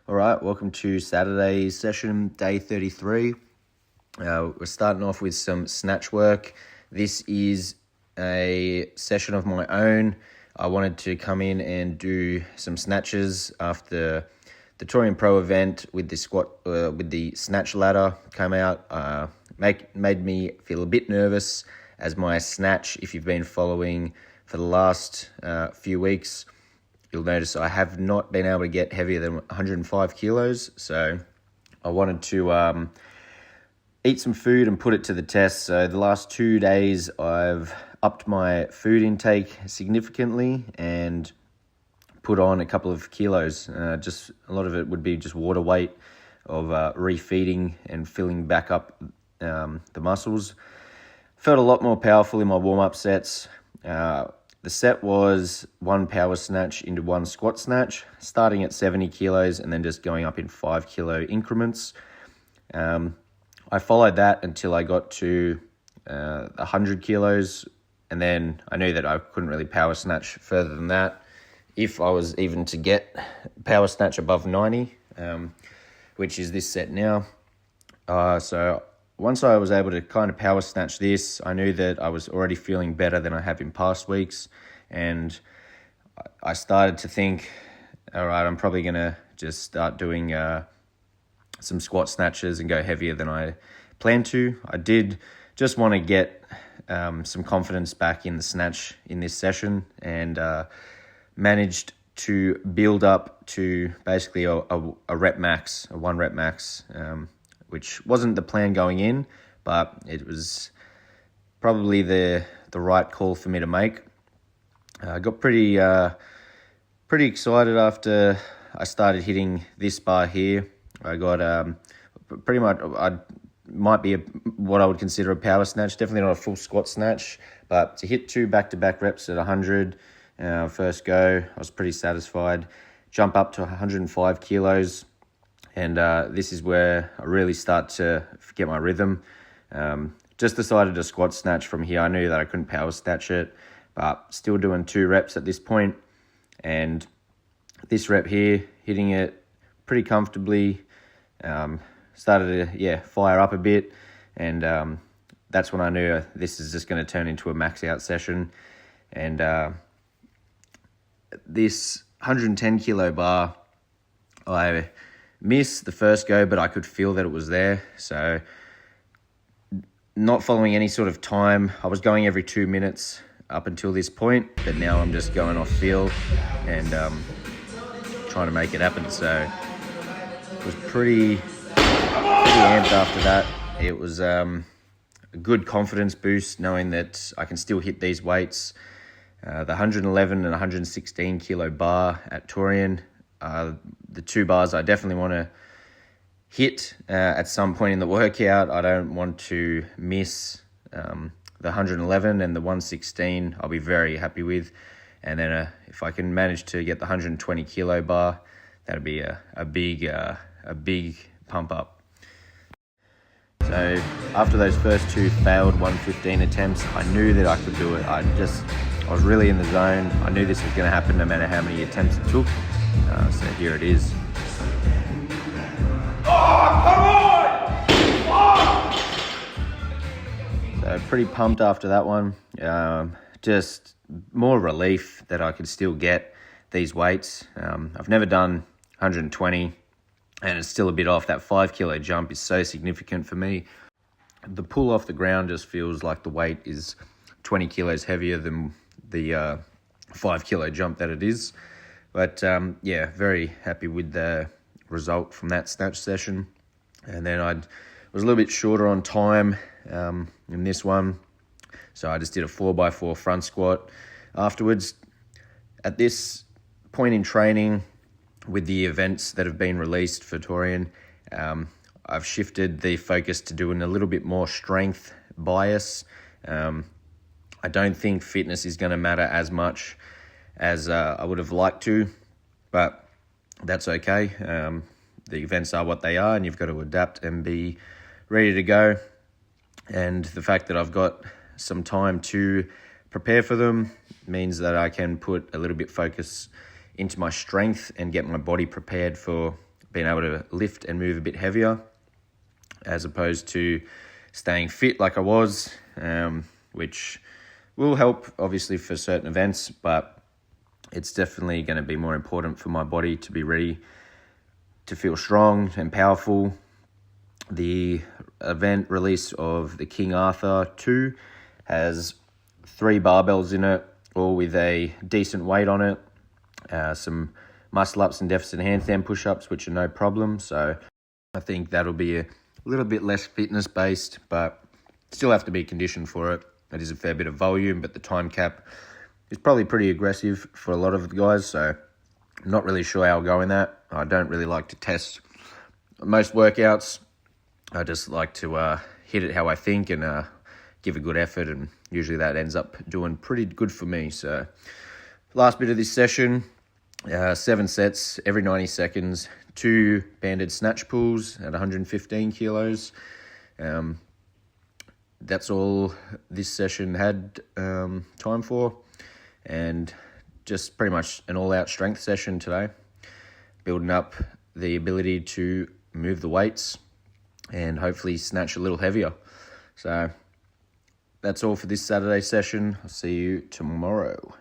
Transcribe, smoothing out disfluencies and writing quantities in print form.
All right, welcome to Saturday's session, day 33. We're starting off with some snatch work. This is a session of my own. I wanted to come in and do some snatches after the Torian Pro event with the snatch ladder came out. Made me feel a bit nervous as my snatch, if you've been following for the last few weeks, you'll notice I have not been able to get heavier than 105 kilos. So I wanted to eat some food and put it to the test. So the last 2 days, I've upped my food intake significantly and put on a couple of kilos. Just a lot of it would be just water weight of refeeding and filling back up the muscles. Felt a lot more powerful in my warm-up sets. The set was 1 power snatch into 1 squat snatch, starting at 70 kilos and then just going up in 5 kilo increments. I followed that until I got to 100 kilos, and then I knew that I couldn't really power snatch further than that if I was even to get power snatch above 90, which is this set now. So once I was able to kind of power snatch this, I knew that I was already feeling better than I have in past weeks. And I started to think, all right, I'm probably going to just start doing some squat snatches and go heavier than I planned to. I did just want to get some confidence back in the snatch in this session, and managed to build up to basically a rep max, a 1 rep max, which wasn't the plan going in, but it was probably the right call for me to make. I got pretty excited after I started hitting this bar here. I got pretty much, might be what I would consider a power snatch, definitely not a full squat snatch, but to hit 2 back-to-back reps at 100, first go, I was pretty satisfied. Jump up to 105 kilos. And this is where I really start to get my rhythm. Just decided to squat snatch from here. I knew that I couldn't power snatch it, but still doing 2 reps at this point. And this rep here, hitting it pretty comfortably, started to fire up a bit. And that's when I knew this is just going to turn into a max out session. And this 110 kilo bar, I missed the first go, but I could feel that it was there. So not following any sort of time. I was going every 2 minutes up until this point, but now I'm just going off feel and trying to make it happen. So it was pretty amped after that. It was a good confidence boost knowing that I can still hit these weights. The 111 and 116 kilo bar at Torian, the 2 bars I definitely want to hit at some point in the workout. I don't want to miss the 111, and the 116 I'll be very happy with. And then if I can manage to get the 120 kilo bar, that'd be a big pump up. So after those first 2 failed 115 attempts, I knew that I could do it. I was really in the zone. I knew this was going to happen no matter how many attempts it took. So here it is. Oh, come on! Oh! So pretty pumped after that one. Just more relief that I could still get these weights. I've never done 120, and it's still a bit off. That 5 kilo jump is so significant for me. The pull off the ground just feels like the weight is 20 kilos heavier than the 5 kilo jump that it is. But very happy with the result from that snatch session. And then I was a little bit shorter on time in this one. So I just did a 4x4 front squat afterwards. At this point in training, with the events that have been released for Torian, I've shifted the focus to doing a little bit more strength bias. I don't think fitness is going to matter as much as I would have liked to, but that's okay. The events are what they are, and you've got to adapt and be ready to go. And the fact that I've got some time to prepare for them means that I can put a little bit focus into my strength and get my body prepared for being able to lift and move a bit heavier, as opposed to staying fit like I was, which will help obviously for certain events, but it's definitely going to be more important for my body to be ready to feel strong and powerful. The event release of the King Arthur 2 has 3 barbells in it, all with a decent weight on it, some muscle ups and deficit handstand push-ups, which are no problem. So I think that'll be a little bit less fitness based, but still have to be conditioned for it. It is a fair bit of volume, but the time cap is probably pretty aggressive for a lot of the guys, so I'm not really sure how I'll go in that. I don't really like to test most workouts. I just like to hit it how I think and give a good effort, and usually that ends up doing pretty good for me. So last bit of this session, 7 sets every 90 seconds, 2 banded snatch pulls at 115 kilos. That's all this session had time for, and just pretty much an all-out strength session today, building up the ability to move the weights and hopefully snatch a little heavier. So that's all for this Saturday session. I'll see you tomorrow.